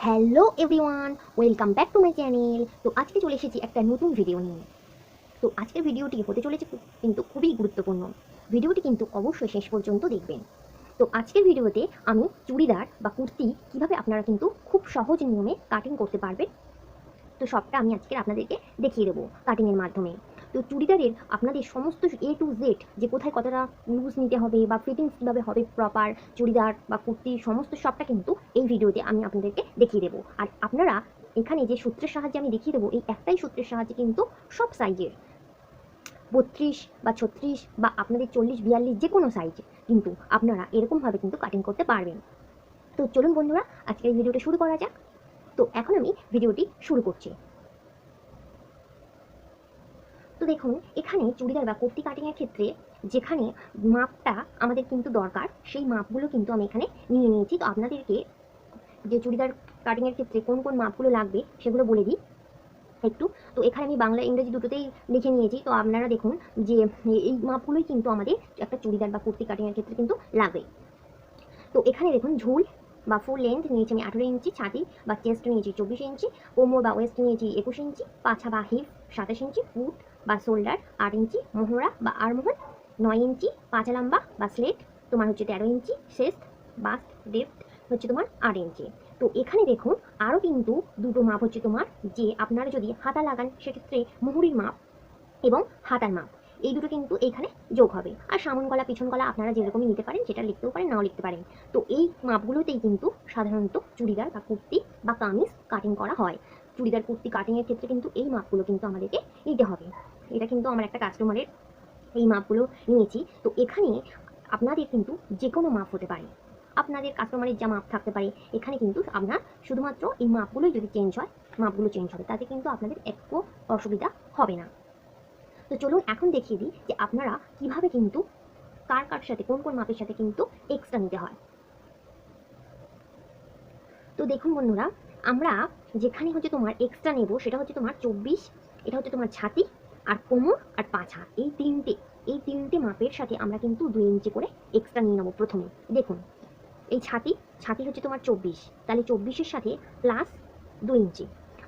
Hello everyone, welcome back to my channel. তো আজকে চলে এসেছি একটা নতুন ভিডিও নিয়ে। তো আজকের ভিডিওটি হতে চলেছে কিন্তু খুবই গুরুত্বপূর্ণ। ভিডিওটি কিন্তু অবশ্যই শেষ পর্যন্ত দেখবেন। তো আজকের ভিডিওতে আমি চুড়িদার বা কুর্তি কিভাবে আপনারা কিন্তু খুব সহজ নিয়মে কাটিং করতে পারবেন, তো সবটা আমি আজকে আপনাদেরকে দেখিয়ে দেবো কাটিংয়ের মাধ্যমে। তো চুড়িদারের আপনাদের সমস্ত এ টু জেড, যে কোথায় কতটা লুজ নিতে হবে বা ফিটিংস কীভাবে হবে প্রপার চুড়িদার বা কুর্তি, সমস্ত সবটা কিন্তু এই ভিডিওতে আমি আপনাদেরকে দেখিয়ে দেবো। আর আপনারা এখানে যে সূত্রের সাহায্যে আমি দেখিয়ে দেবো, এই একটাই সূত্রের সাহায্যে কিন্তু সব সাইজের 32 বা 36 বা আপনাদের 40-42 যে কোনো সাইজ কিন্তু আপনারা এরকমভাবে কিন্তু কাটিং করতে পারবেন। তো চলুন বন্ধুরা, আজকের এই ভিডিওটা শুরু করা যাক। তো এখন আমি ভিডিওটি শুরু করছি। তো দেখুন, এখানে চুড়িদার বা কুর্তি কাটিংয়ের ক্ষেত্রে যেখানে মাপটা আমাদের কিন্তু দরকার, সেই মাপগুলো কিন্তু আমি এখানে নিয়ে নিয়েছি। তো আপনাদেরকে যে চুড়িদার কাটিংয়ের ক্ষেত্রে কোন কোন মাপগুলো লাগবে সেগুলো বলে দিই একটু। তো এখানে আমি বাংলা ইংরেজি দুটোতেই লিখে নিয়েছি। তো আপনারা দেখুন যে এই মাপগুলোই কিন্তু আমাদের একটা চুড়িদার বা কুর্তি কাটিংয়ের ক্ষেত্রে কিন্তু লাগবে। তো এখানে দেখুন, ঝুল বা ফুল লেন্থ নিয়েছি আমি 18 ইঞ্চি, ছাতি বা চেস্ট নিয়েছি 24 ইঞ্চি, কোমর বা ওয়েস্ট নিয়েছি 21 ইঞ্চি, পাছা বা হিপ 27 ইঞ্চি, ফুট বা শোল্ডার 8 ইঞ্চি, মোহরা বা আর্মহোল 9 ইঞ্চি, পাছা লম্বা বা স্লেট তোমার হচ্ছে 13 ইঞ্চি, শেস্ট বাস্ট ডেপথ হচ্ছে তোমার 8 ইঞ্চি। তো এখানে দেখুন আরও কিন্তু দুটো মাপ হচ্ছে তোমার, যে আপনারা যদি হাতা লাগান সেক্ষেত্রে মুহুরির মাপ এবং হাতার মাপ, এই দুটো কিন্তু এইখানে যোগ হবে। আর সামন গলা পিছন গলা আপনারা যেরকমই নিতে পারেন, সেটা লিখতেও পারেন নাও লিখতে পারেন। তো এই মাপগুলোতেই কিন্তু সাধারণত চুড়িদার বা কুর্তি বা কামিজ কাটিং করা হয়। চুড়িদার কুর্তি কাটিংয়ের ক্ষেত্রে কিন্তু এই মাপগুলো কিন্তু আমাদেরকে নিতে হবে। এটা কিন্তু আমার একটা কাস্টমারের এই মাপগুলো নিয়েছি। তো এখানে আপনাদের কিন্তু যে কোনো মাপ হতে পারে, আপনাদের কাস্টমারের যা মাপ থাকতে পারে, এখানে কিন্তু আপনার শুধুমাত্র এই মাপগুলোই যদি চেঞ্জ হয়, মাপগুলো চেঞ্জ হবে, তাতে কিন্তু আপনাদের একটু অসুবিধা হবে না। তো চলুন এখন দেখিয়ে দিই যে আপনারা কিভাবে কিন্তু কার কার সাথে কোন কোন মাপের সাথে কিন্তু এক্সট্রা নিতে হয়। তো দেখুন বন্ধুরা, আমরা যেখানে হচ্ছে তোমার এক্সট্রা নেব সেটা হচ্ছে তোমার 24, এটা হচ্ছে তোমার ছাতি আর কোমর আর পাছা, এই তিনটে মাপের সাথে আমরা কিন্তু 2 ইঞ্চি করে এক্সট্রা নিয়ে নেবো প্রথমে। দেখুন, এই ছাতি ছাতি হচ্ছে তোমার 24, তাহলে 24-এর সাথে প্লাস 2 ইঞ্চি।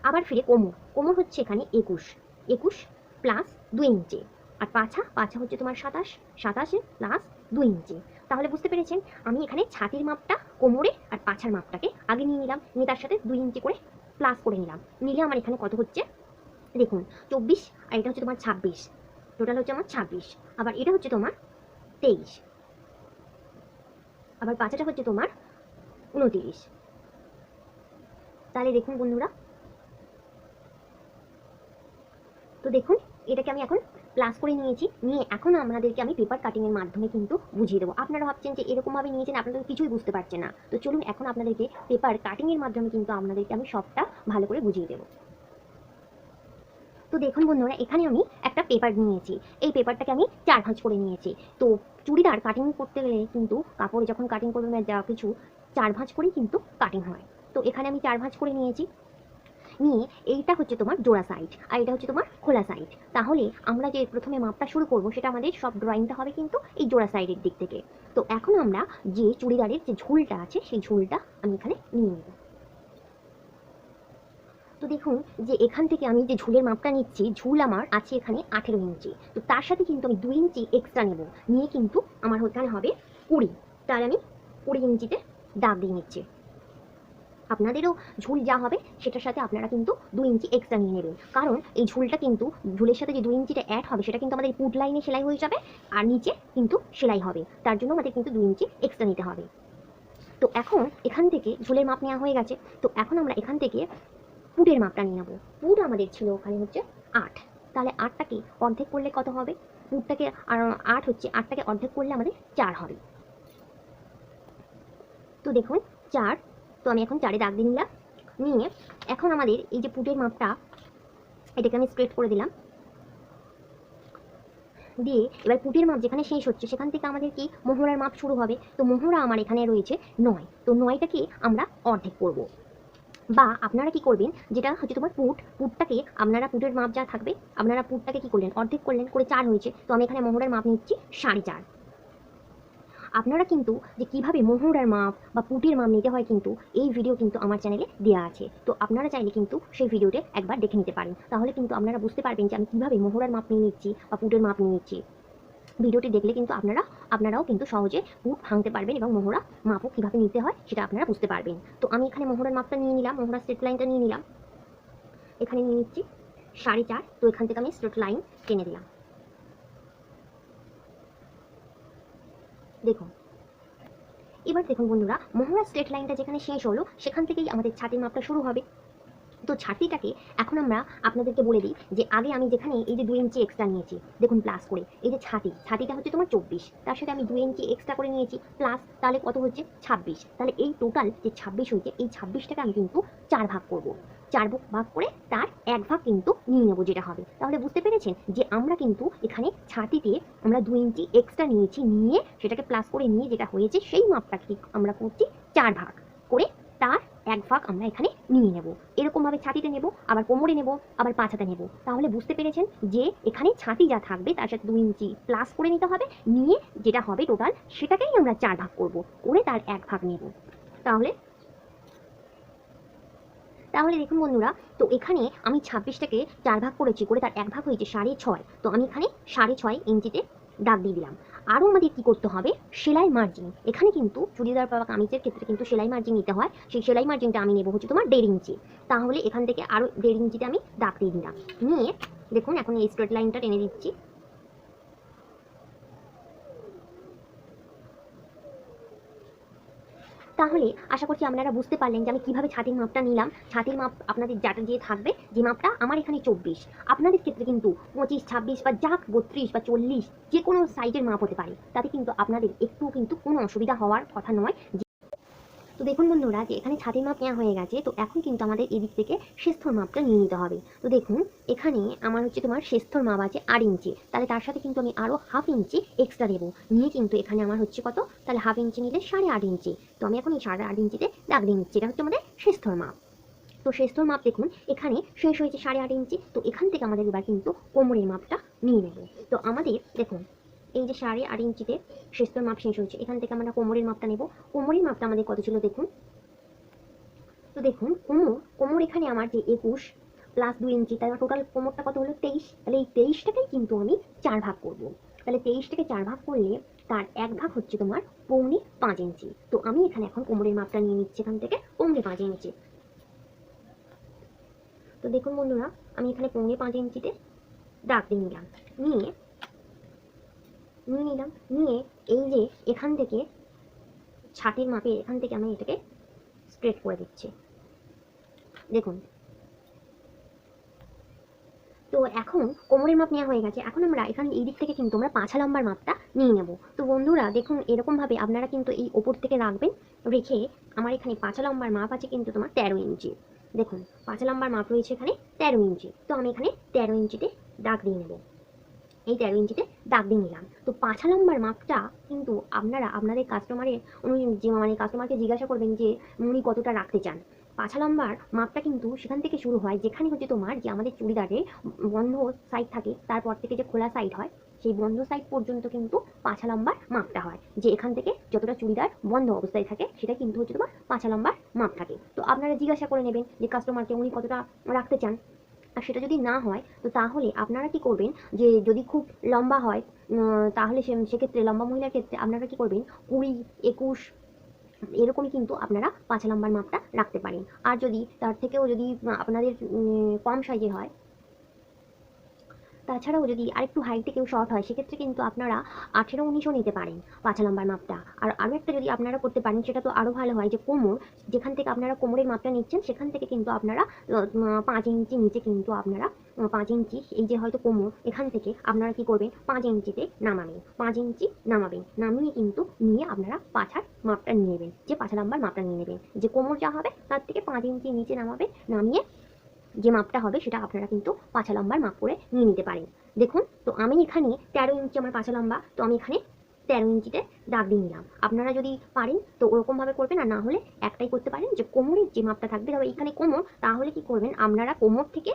আবার ফিরে কোমর, কোমর হচ্ছে এখানে 21 প্লাস 2 ইঞ্চি। আর পাছা পাছা হচ্ছে তোমার 27 প্লাস 2 ইঞ্চি। তাহলে বুঝতে পেরেছেন, আমি এখানে ছাতির মাপটা কোমরে আর পাছার মাপটাকে আগে নিয়ে নিলাম, নিয়ে তার সাথে 2 ইঞ্চি করে প্লাস করে নিলাম। নিলে আমার এখানে কত হচ্ছে দেখুন, 24 আর এটা হচ্ছে তোমার 26, টোটাল হচ্ছে আমার 26। আবার এটা হচ্ছে তোমার 23, আবার পাছাটা হচ্ছে তোমার 29। তাহলে দেখুন বন্ধুরা, তো দেখুন এটাকে আমি এখন প্লাস করে নিয়েছি, নিয়ে এখন আপনাদেরকে আমি পেপার কাটিংয়ের মাধ্যমে কিন্তু বুঝিয়ে দেবো। আপনারা ভাবছেন যে এরকমভাবে নিয়েছেন, আপনাদের কিছুই বুঝতে পারছেন না। তো চলুন এখন আপনাদেরকে পেপার কাটিংয়ের মাধ্যমে কিন্তু আপনাদেরকে আমি সবটা ভালো করে বুঝিয়ে দেবো। তো দেখুন বন্ধুরা, এখানে আমি একটা পেপার নিয়েছি, এই পেপারটাকে আমি 4 ভাঁজ করে নিয়েছি। তো চুড়িদার কাটিং করতে গেলে কিন্তু কাপড় যখন কাটিং করবেন যা কিছু 4 ভাঁজ করেই কিন্তু কাটিং হয়। তো এখানে আমি 4 ভাঁজ করে নিয়েছি, নিয়ে এইটা হচ্ছে তোমার জোড়া সাইড আর এটা হচ্ছে তোমার খোলা সাইড। তাহলে আমরা যে প্রথমে মাপটা শুরু করব সেটা আমাদের সব ড্রয়িংটা হবে কিন্তু এই জোড়া সাইডের দিক থেকে। তো এখন আমরা যে চুড়িদারের যে ঝুলটা আছে সেই ঝুলটা আমি এখানে নিয়ে নেব। তো দেখুন যে এখান থেকে আমি যে ঝুলের মাপটা নিচ্ছি, ঝুল আমার আছে এখানে 18 ইঞ্চি। তো তার সাথে কিন্তু আমি 2 ইঞ্চি এক্সট্রা নেব, নিয়ে কিন্তু আমার ওখানে হবে 20। তাহলে আমি 20 ইঞ্চিতে দাগ দিয়ে নিচ্ছি। আপনাদেরও ঝুল যা হবে সেটার সাথে আপনারা কিন্তু 2 ইঞ্চি এক্সট্রা নিয়ে নেবেন, কারণ এই ঝুলটা কিন্তু ঝুলের সাথে যে 2 ইঞ্চিটা অ্যাড হবে সেটা কিন্তু আমাদের পুট লাইনে সেলাই হয়ে যাবে, আর নিচে কিন্তু সেলাই হবে, তার জন্য আমাদের কিন্তু 2 ইঞ্চি এক্সট্রা নিতে হবে। তো এখন এখান থেকে ঝুলের মাপ নেওয়া হয়ে গেছে। তো এখন আমরা এখান থেকে পুটের মাপটা নিয়ে নেবো। পুট আমাদের ছিল ওখানে হচ্ছে 8, তাহলে 8টাকে অর্ধেক করলে কত হবে, পুটটাকে আর 8 হচ্ছে, 8টাকে অর্ধেক করলে আমাদের 4 হবে। তো দেখুন 4, তো আমি এখন 4-এ দাগ দিয়ে নিলাম। নিয়ে এখন আমাদের এই যে পুটের মাপটা, এটাকে আমি স্ট্রেট করে দিলাম। দিয়ে এবার পুটের মাপ যেখানে শেষ হচ্ছে সেখান থেকে আমাদের কি মোহরার মাপ শুরু হবে। তো মোহরা আমার এখানে রয়েছে 9, তো 9টাকে আমরা অর্ধেক করব। বা আপনারা কি করবেন, যেটা হচ্ছে তোমার পুটটাকে আপনারা পুটের মাপ যা থাকবে আপনারা পুটটাকে কি করলেন, অর্ধেক করলেন, করে 4 হয়েছে। তো আমি এখানে মোহরার মাপ নিচ্ছি 4.5। আপনারা কিন্তু যে কিভাবে মোহরার মাপ বা পুটির মাপ নিতে হয় কিন্তু এই ভিডিও কিন্তু আমার চ্যানেলে দেওয়া আছে। তো আপনারা চাইলে কিন্তু সেই ভিডিওতে একবার দেখে নিতে পারেন, তাহলে কিন্তু আপনারা বুঝতে পারবেন যে আমি কিভাবে মোহরার মাপ নিয়ে নিচ্ছি বা পুটের মাপ নিয়ে নিচ্ছি। ভিডিওটি দেখলে কিন্তু আপনারাও কিন্তু সহজে পুট ভাঙতে পারবেন এবং মোহরা মাপও কীভাবে নিতে হয় সেটা আপনারা বুঝতে পারবেন। তো আমি এখানে মোহরার মাপটা নিয়ে নিলাম, মোহরার স্ট্রেট লাইনটা নিয়ে নিলাম, এখানে নিয়ে নিচ্ছি 4.5। তো এখান থেকে আমি স্ট্রেট লাইন টেনে দিলাম। দেখুন, এবার দেখুন বন্ধুরা, মোহরার স্ট্রেট লাইনটা যেখানে শেষ হলো সেখান থেকেই আমাদের ছাতির মাপটা শুরু হবে। তো ছাতিটাকে এখন আমরা আপনাদেরকে বলে দিই যে আগে আমি যেখানে এই যে 2 ইঞ্চি এক্সট্রা নিয়েছি, দেখুন প্লাস করে এই যে ছাতিটা হচ্ছে তোমার 24, তার সাথে আমি 2 ইঞ্চি এক্সট্রা করে নিয়েছি প্লাস, তাহলে কত হচ্ছে 26। তাহলে এই টোটাল যে 26 হয়েছে, এই 26টাকে আমি কিন্তু 4 ভাগ করব। 4 ভাগ করে তার 1 ভাগ কিন্তু নিয়ে নেবো যেটা হবে। তাহলে বুঝতে পেরেছেন যে আমরা কিন্তু এখানে ছাতিতে আমরা 2 ইঞ্চি এক্সট্রা নিয়েছি, নিয়ে সেটাকে প্লাস করে নিয়ে যেটা হয়েছে সেই মাপটাকে আমরা করছি 4 ভাগ করে তার 1 ভাগ আমরা এখানে নিয়ে নেব। এরকমভাবে ছাতিতে নেব, আবার কোমরে নেব, আবার পাছাতে নেব। তাহলে বুঝতে পেরেছেন যে এখানে ছাতি যা থাকবে তার সাথে 2 ইঞ্চি প্লাস করে নিতে হবে, নিয়ে যেটা হবে টোটাল সেটাকেই আমরা 4 ভাগ করব, করে তার 1 ভাগ নেব। তাহলে তাহলে দেখুন বন্ধুরা, তো এখানে আমি 26টাকে 4 ভাগ করেছি, করে তার 1 ভাগ হয়েছে 6.5। তো আমি এখানে 6.5 ইঞ্চিতে দাগ দিয়ে দিলাম। আরও আমাদের কি করতে হবে, সেলাই মার্জিন। এখানে কিন্তু চুড়িদার বা কামিজের ক্ষেত্রে কিন্তু সেলাই মার্জিন নিতে হয়। সেই সেলাই মার্জিনটা আমি নেব হচ্ছে তোমার 1.5 ইঞ্চি। তাহলে এখান থেকে আরও 1.5 ইঞ্চিতে আমি দাগ দিয়ে দিলাম। নিয়ে দেখুন এখন এই স্ট্রেট লাইনটা টেনে দিচ্ছি। তাহলে আশা করছি আপনারা বুঝতে পারলেন যে আমি কিভাবে ছাতির মাপটা নিলাম। ছাতির মাপ আপনাদের যাটা যে থাকবে, যে মাপটা আমার এখানে 24, আপনাদের ক্ষেত্রে কিন্তু 25, 26 বা যাক 32 বা 40 যে কোনো সাইজের মাপ হতে পারে, তাতে কিন্তু আপনাদের একটু কিন্তু কোনো অসুবিধা হওয়ার কথা নয়। তো দেখুন বন্ধুরা, যে এখানে ছাতির মাপ নেওয়া হয়ে গেছে, তো এখন কিন্তু আমাদের এদিক থেকে শেষথর মাপটা নিয়ে নিতে হবে। তো দেখুন এখানে আমার হচ্ছে তোমার শেষথর মাপ আছে 8 ইঞ্চি, তাহলে তার সাথে কিন্তু আমি আরও 1/2 ইঞ্চি এক্সট্রা দেবো, নিয়ে কিন্তু এখানে আমার হচ্ছে কত, তাহলে 1/2 ইঞ্চি নিলে 8.5 ইঞ্চি। তো আমি এখন এই 8.5 ইঞ্চিতে দাগ দিয়ে নিচ্ছি, এটা হচ্ছে আমাদের শেষথর মাপ। তো শেষথর মাপ দেখুন এখানে শেষ হয়েছে 8.5 ইঞ্চি। তো এখান থেকে আমাদের এবার কিন্তু কোমরের মাপটা নিয়ে নেব। তো আমাদের দেখুন এই যে 8.5 ইঞ্চিতে শেষথর মাপ শেষ হয়েছে, এখান থেকে আমরা কোমরের মাপটা নেব। কোমরের মাপটা আমাদের কত ছিল দেখুন। তো দেখুন কোমর এখানে আমার যে 21 প্লাস 2 ইঞ্চি, তাহলে টোটাল কোমরটা কত হলো 23। তাহলে এই 23টাকেই কিন্তু আমি 4 ভাগ করব। তাহলে 23টাকে 4 ভাগ করলে তার 1 ভাগ হচ্ছে তোমার 4.5 ইঞ্চি। তো আমি এখানে এখন কোমরের মাপটা নিয়ে নিচ্ছি এখান থেকে 4.5 ইঞ্চি। তো দেখুন বন্ধুরা, আমি এখানে 4.5 ইঞ্চিতে দাগ দিয়ে নিলাম, নিয়ে নিলাম, নিয়ে এই যে এখান থেকে ছাতির মাপে এখান থেকে আমি এটাকে স্ট্রেট করে দিচ্ছি। দেখুন, তো এখন কোমরের মাপ নেওয়া হয়ে গেছে, এখন আমরা এখানে এই দিক থেকে কিন্তু আমরা পাছা লম্বার মাপটা নিয়ে নেব। তো বন্ধুরা দেখুন এরকমভাবে আপনারা কিন্তু এই ওপর থেকে রাখবেন, রেখে আমার এখানে পাছা লম্বার মাপ আছে কিন্তু তোমার 13 ইঞ্চি। দেখুন পাছা লম্বার মাপ রয়েছে এখানে 13 ইঞ্চি। তো আমি এখানে 13 ইঞ্চিতে দাগ দিয়ে নেব। এই 13 ইঞ্চিতে দাগ দিয়ে নিলাম। তো পাছা লম্বার মাপটা কিন্তু আপনারা আপনাদের কাস্টমারের যে মানে কাস্টমারকে জিজ্ঞাসা করবেন যে উনি কতটা রাখতে চান। পাছা লম্বার মাপটা কিন্তু সেখান থেকে শুরু হয় যেখানে হচ্ছে তোমার যে আমাদের চুড়িদারে বন্ধ সাইড থাকে, তারপর থেকে যে খোলা সাইড হয় সেই বন্ধ সাইড পর্যন্ত কিন্তু পাছা লম্বার মাপটা হয়। যে এখান থেকে যতটা চুড়িদার বন্ধ অবস্থায় থাকে সেটা কিন্তু হচ্ছে তোমার পাছা লম্বার মাপ থাকে। তো আপনারা জিজ্ঞাসা করে নেবেন যে কাস্টমারকে উনি কতটা রাখতে চান। আর সেটা যদি না হয় তো তাহলে আপনারা কি করবেন, যে যদি খুব লম্বা হয় তাহলে সেক্ষেত্রে লম্বা মহিলার ক্ষেত্রে আপনারা কি করবেন 20, 21 এরকমই কিন্তু আপনারা পাছা লম্বার মাপটা রাখতে পারেন। আর যদি তার থেকেও যদি আপনাদের কম সাইজের হয়, তাছাড়াও যদি আরেকটু হাইটে কেউ শর্ট হয় সেক্ষেত্রে কিন্তু আপনারা 18, 19ও নিতে পারেন পাছা লম্বার মাপটা। আর আরও একটা যদি আপনারা করতে পারেন সেটা তো আরও ভালো হয়, যে কোমর যেখান থেকে আপনারা কোমরের মাপটা নিচ্ছেন সেখান থেকে কিন্তু আপনারা 5 ইঞ্চি নিচে কিন্তু আপনারা 5 ইঞ্চি, এই যে হয়তো কোমর এখান থেকে আপনারা কি করবেন 5 ইঞ্চিতে নামাবেন, 5 ইঞ্চি নামাবেন, নামিয়ে কিন্তু নিয়ে আপনারা পাছার মাপটা নিয়ে নেবেন, যে পাছা লম্বার মাপটা নিয়ে নেবেন, যে কোমর যা হবে তার থেকে 5 ইঞ্চি নিচে নামাবেন, নামিয়ে যে মাপটা হবে সেটা আপনারা কিন্তু পাছা লম্বার মাপ করে নিয়ে নিতে পারেন। দেখুন, তো আমি এখানে 13 ইঞ্চি আমার পাছা লম্বা, তো আমি এখানে 13 ইঞ্চিতে দাগ দিয়ে নিলাম। আপনারা যদি পারেন তো ওরকমভাবে করবেন, আর না হলে একটাই করতে পারেন যে কোমরের যে মাপটা থাকবে, তবে এখানে কোমর, তাহলে কি করবেন আপনারা কোমর থেকে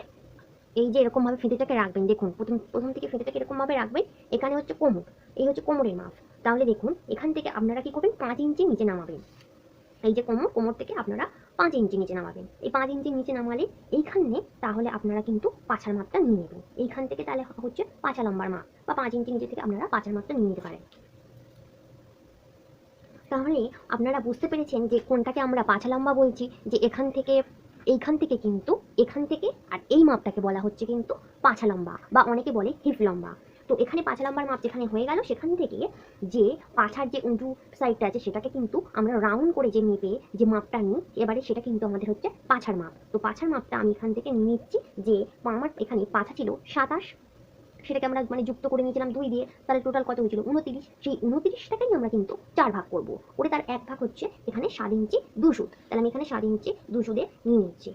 এই যে এরকমভাবে ফিতেটাকে রাখবেন, দেখুন প্রথম প্রথম থেকে ফিতেটাকে এরকমভাবে রাখবেন। এখানে হচ্ছে কোমর, এই হচ্ছে কোমরের মাপ। তাহলে দেখুন এখান থেকে আপনারা কি করবেন, 5 ইঞ্চি নিচে নামাবেন। এই যে কোমর, কোমর থেকে আপনারা 5 ইঞ্চি নিচে নামাবেন। এই 5 ইঞ্চি নিচে নামালে এইখানে তাহলে আপনারা কিন্তু পাছার মাপটা নিয়ে নেবেন। এইখান থেকে তাহলে হচ্ছে পাছা লম্বার মাপ, বা 5 ইঞ্চি নিচে থেকে আপনারা পাছার মাপটা নিয়ে নিতে পারেন। তাহলে আপনারা বুঝতে পেরেছেন যে কোনটাকে আমরা পাছা লম্বা বলছি, যে এখান থেকে এইখান থেকে কিন্তু এখান থেকে, আর এই মাপটাকে বলা হচ্ছে কিন্তু পাছা লম্বা, বা অনেকে বলে হিপ লম্বা। তো এখানে পাছা লম্বার মাপ যেখানে হয়ে গেল, সেখান থেকে যে পাছার যে উঁচু সাইডটা আছে সেটাকে কিন্তু আমরা রাউন্ড করে যে মেপে যে মাপটা নিই, এবারে সেটা কিন্তু আমাদের হচ্ছে পাছার মাপ। তো পাছার মাপটা আমি এখান থেকে নিয়ে নিচ্ছি, যে আমার এখানে পাছা ছিল 27, সেটাকে আমরা মানে যুক্ত করে নিয়েছিলাম 2 দিয়ে, তাহলে টোটাল কত হয়েছিল 29। সেই 29টাকেই আমরা কিন্তু 4 ভাগ করব, করে তার 1 ভাগ হচ্ছে এখানে 7 ইঞ্চি 2 সুত। তাহলে আমি এখানে 7 ইঞ্চি 2 সুদে নিয়ে নিচ্ছি,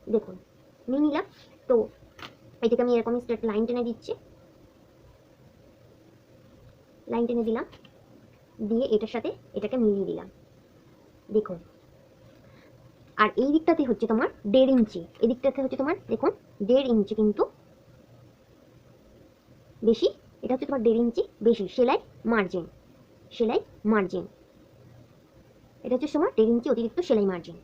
দেখুন নিয়ে নিলাম। তো এটাকে আমি এরকমই স্ট্রেট লাইন টেনে দিচ্ছি, লাইন টেনে দিলাম, দিয়ে এটার সাথে এটাকে মিলিয়ে দিলাম, দেখুন। আর এই দিকটাতে হচ্ছে তোমার 1.5 ইঞ্চি, এই দিকটাতে হচ্ছে তোমার দেখুন 1.5 ইঞ্চি কিন্তু বেশি, এটা হচ্ছে তোমার 1.5 ইঞ্চি বেশি সেলাই মার্জিন, সেলাই মার্জিন, এটা হচ্ছে তোমার 1.5 ইঞ্চি অতিরিক্ত সেলাই মার্জিন।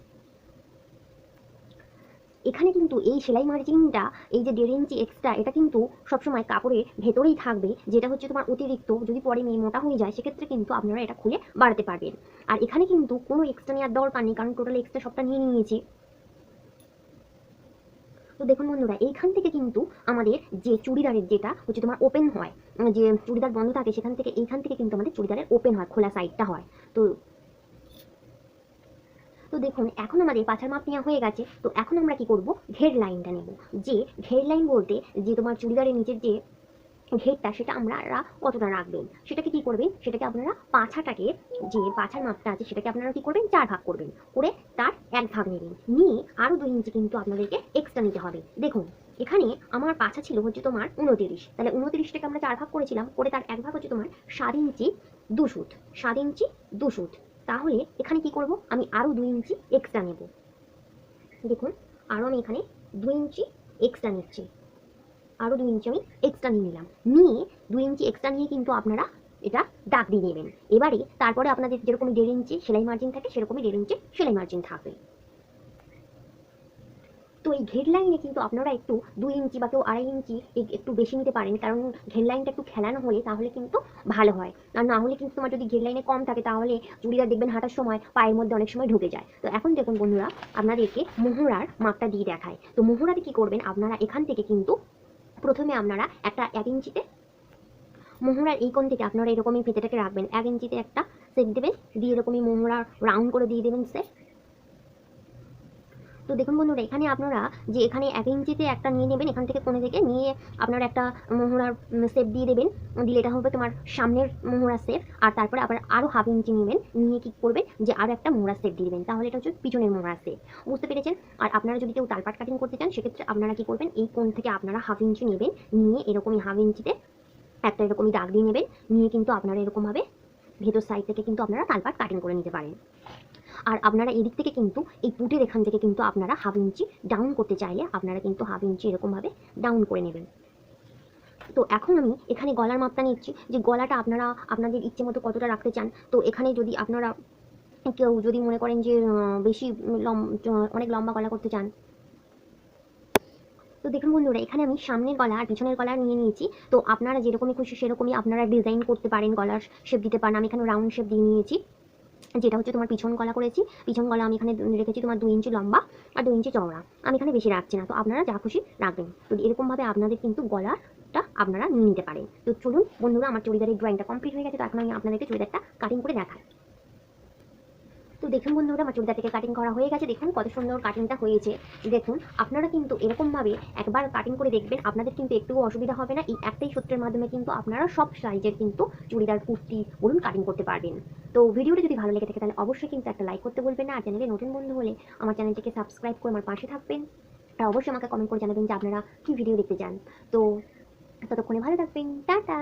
এখানে কিন্তু এই সেলাই মার্জিনটা, এই যে 1.5 ইঞ্চি এক্সট্রা, এটা কিন্তু সবসময় কাপড়ের ভেতরেই থাকবে, যেটা হচ্ছে তোমার অতিরিক্ত। যদি পরে মোটা হয়ে যায় সেক্ষেত্রে কিন্তু আপনারা এটা খুলে বাড়াতে পারবেন। আর এখানে কিন্তু কোনো এক্সট্রা নেওয়ার দরকার নেই, কারণ টোটাল এক্সট্রা সবটা নিয়ে নিয়েছি। তো দেখুন বন্ধুরা, এইখান থেকে কিন্তু আমাদের যে চুড়িদারের যেটা হচ্ছে তোমার ওপেন হয়, যে চুড়িদার বন্ধ থাকে সেখান থেকে এইখান থেকে কিন্তু আমাদের চুড়িদারের ওপেন হয়, খোলা সাইডটা হয়। তো তো দেখুন এখন আমাদের পাছার মাপ নেওয়া হয়ে গেছে। তো এখন আমরা কি করব, ঘের লাইনটা নেব। যে ঘের লাইন বলতে যে তোমার চুড়িদারের নিচের যে ঘেরটা, সেটা আপনারা কতটা রাখবেন, সেটাকে কি করবেন, সেটাকে আপনারা পাছাটাকে, যে পাছার মাপটা আছে সেটাকে আপনারা কি করবেন, 4 ভাগ করবেন, করে তার 1 ভাগ নেবেন, নিয়ে আরো 2 ইঞ্চি কিন্তু আপনাদেরকে এক্সট্রা নিতে হবে। দেখুন এখানে আমার পাছা ছিল হচ্ছে তোমার 29, তাহলে 29টাকে আমরা 4 ভাগ করেছিলাম, করে তার 1 ভাগ হচ্ছে তোমার 7 ইঞ্চি 2 সুত, 7 ইঞ্চি 2 সুত। তাহলে এখানে কি করব, আমি আরো 2 ইঞ্চি এক্সট্রা নেব, দেখুন আরো আমি এখানে 2 ইঞ্চি এক্সট্রা নিচ্ছি, আরো 2 ইঞ্চি আমি এক্সট্রা নিয়ে নিলাম, নিয়ে 2 ইঞ্চি এক্সট্রা নিয়ে কিন্তু আপনারা এটা দাগ দিয়ে নেবেন। এবারে তারপরে আপনাদের যেরকম 1.5 ইঞ্চি সেলাই মার্জিন থাকে, সেরকমই 1.5 ইঞ্চি সেলাই মার্জিন থাকবে। তো এই ঘের লাইনে কিন্তু আপনারা একটু 2 ইঞ্চি বা কেউ 2.5 ইঞ্চি একটু বেশি নিতে পারেন, কারণ ঘের লাইনটা একটু খেলানো হলে তাহলে কিন্তু ভালো হয়। আর না হলে কিন্তু তোমার যদি ঘের লাইনে কম থাকে, তাহলে চুড়িদার দেখবেন হাঁটার সময় পায়ের মধ্যে অনেক সময় ঢুকে যায়। তো এখন দেখুন বন্ধুরা, আপনাদেরকে মোহরার মাপটা দিয়ে দেখায়। তো মোহরাতে কি করবেন, আপনারা এখান থেকে কিন্তু প্রথমে আপনারা একটা 1 ইঞ্চিতে, মোহরার এই কোণ থেকে আপনারা এরকমই ফিতেটাকে রাখবেন, 1 ইঞ্চিতে একটা সেট দেবেন, দিয়ে এরকমই মোহরা রাউন্ড করে দিয়ে দেবেন সেট। তো দেখুন বন্ধুরা, এখানে আপনারা যে এখানে 1 ইঞ্চিতে একটা নিয়ে নেবেন, এখান থেকে কোণে থেকে নিয়ে আপনারা একটা মোহরার শেপ দিয়ে দেবেন, দিলে এটা হবে তোমার সামনের মোহরার শেপ। আর তারপরে আবার আরও 1/2 ইঞ্চি নেবেন, নিয়ে কি করবেন, যে আরও একটা মোহরার শেপ দিয়ে দেবেন, তাহলে এটা হচ্ছে পিছনের মোহরার শেপ। বুঝতে পেরেছেন? আর আপনারা যদি কেউ তালপাট কাটিং করতে চান, সেক্ষেত্রে আপনারা কি করবেন, এই কোণ থেকে আপনারা 1/2 ইঞ্চি নেবেন, নিয়ে এরকমই 1/2 ইঞ্চিতে একটা এরকমই দাগ দিয়ে নেবেন, নিয়ে কিন্তু আপনারা এরকমভাবে ভেতর সাইড থেকে কিন্তু আপনারা তালপাট কাটিং করে নিতে পারেন। আর আপনারা এদিক থেকে কিন্তু এই পুটের এখান থেকে কিন্তু আপনারা 1/2 ইঞ্চি ডাউন করতে চাইলে আপনারা কিন্তু 1/2 ইঞ্চি এরকমভাবে ডাউন করে নেবেন। তো এখন আমি এখানে গলার মাপটা নিচ্ছি, যে গলাটা আপনারা আপনাদের ইচ্ছে মতো কতটা রাখতে চান। তো এখানে যদি আপনারা কেউ যদি মনে করেন যে বেশি অনেক লম্বা গলা করতে চান, তো দেখুন বন্ধুরা, এখানে আমি সামনের গলা আর পিছনের গলা নিয়ে নিয়েছি। তো আপনারা যেরকমই খুশি সেরকমই আপনারা ডিজাইন করতে পারেন, গলার শেপ দিতে পারেন। আমি এখানে রাউন্ড শেপ দিয়ে নিয়েছি, যেটা হচ্ছে তোমার পিছন গলা করেছি। পিছন গলা আমি এখানে রেখেছি তোমার 2 ইঞ্চি লম্বা আর 2 ইঞ্চি চওড়া, আমি এখানে বেশি রাখছি না। তো আপনারা যা খুশি রাখবেন। তো এরকমভাবে আপনাদের কিন্তু গলাটা আপনারা নিয়ে নিতে পারেন। তো চলুন বন্ধুরা, আমার চুড়িদারের ড্রয়িংটা কমপ্লিট হয়ে গেছে। তো এখন আমি আপনাদেরকে চুড়িদারটা কাটিং করে দেখাই। তো দেখুন বন্ধুরা, আমার চুড়িদার থেকে কাটিং করা হয়ে গেছে। দেখুন কত সুন্দর কাটিংটা হয়েছে। দেখুন আপনারা কিন্তু এরকমভাবে একবার কাটিং করে দেখবেন, আপনাদের কিন্তু একটুও অসুবিধা হবে না। এই একটাই সূত্রের মাধ্যমে কিন্তু আপনারা সব সাইজের কিন্তু চুড়িদার, কুর্তি বলুন কাটিং করতে পারবেন। তো ভিডিওটা যদি ভালো লেগে থাকে তাহলে অবশ্যই কিন্তু একটা লাইক করতে বলবেন না। আর চ্যানেলে নতুন বন্ধু হলে আমার চ্যানেলটিকে সাবস্ক্রাইব করে আমার পাশে থাকবেন। আর অবশ্যই আমাকে কমেন্ট করে জানাবেন যে আপনারা কি ভিডিও দেখতে চান। তো ততক্ষণে ভালো থাকবেন, টাটা।